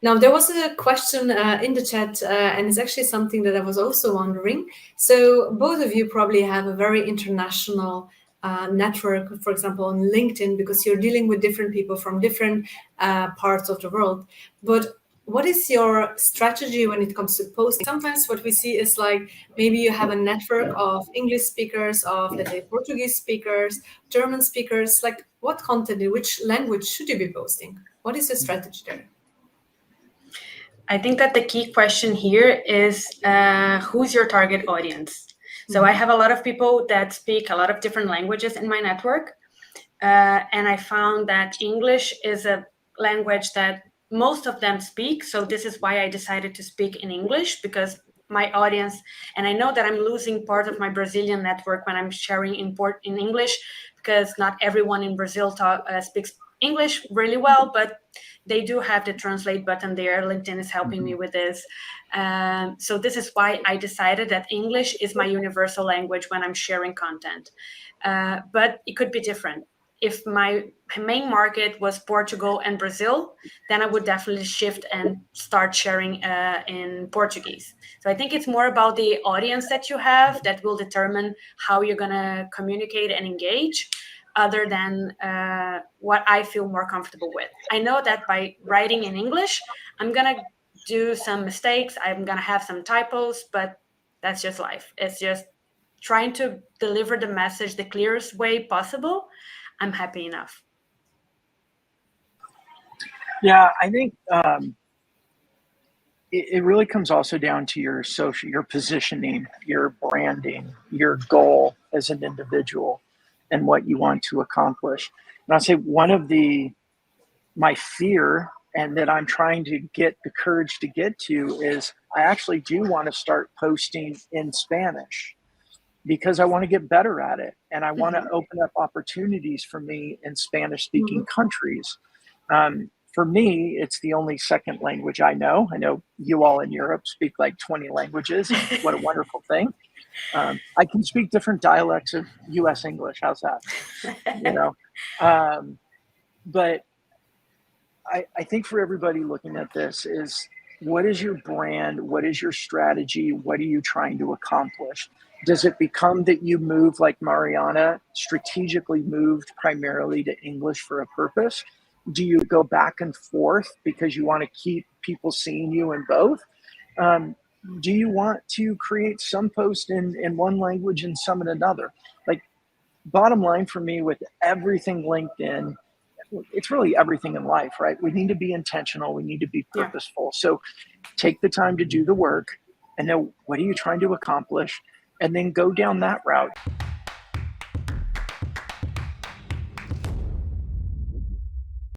Now, there was a question in the chat, and it's actually something that I was also wondering. So both of you probably have a very international network, for example, on LinkedIn, because you're dealing with different people from different parts of the world. But what is your strategy when it comes to posting? Sometimes what we see is like maybe you have a network of English speakers, of, let's say, Portuguese speakers, German speakers. Like, what content in which language should you be posting? What is your strategy there? I think that the key question here is who's your target audience? So I have a lot of people that speak a lot of different languages in my network. And I found that English is a language that most of them speak. So this is why I decided to speak in English, because my audience, and I know that I'm losing part of my Brazilian network when I'm sharing in English, because not everyone in Brazil speaks English really well, but they do have the translate button there. LinkedIn is helping me with this. So this is why I decided that English is my universal language when I'm sharing content. But it could be different. If my main market was Portugal and Brazil, then I would definitely shift and start sharing in Portuguese. So I think it's more about the audience that you have that will determine how you're going to communicate and engage, other than what I feel more comfortable with. I know that by writing in English, I'm going to do some mistakes. I'm going to have some typos, but that's just life. It's just trying to deliver the message the clearest way possible. I'm happy enough. Yeah, I think it really comes also down to your positioning, your branding, your goal as an individual, and what you want to accomplish. And I'll say one of my fear, and that I'm trying to get the courage to get to, is I actually do want to start posting in Spanish, because I want to get better at it. And I want to open up opportunities for me in Spanish speaking countries. For me, it's the only second language I know. I know you all in Europe speak like 20 languages. And what a wonderful thing. I can speak different dialects of US English. How's that? You know, but I think for everybody looking at this is, what is your brand? What is your strategy? What are you trying to accomplish? Does it become that you move like Mariana, strategically moved primarily to English for a purpose? Do you go back and forth because you want to keep people seeing you in both? Do you want to create some post in one language and some in another? Like, bottom line for me with everything LinkedIn, it's really everything in life, right? We need to be intentional. We need to be purposeful. So take the time to do the work and know, what are you trying to accomplish? And then go down that route.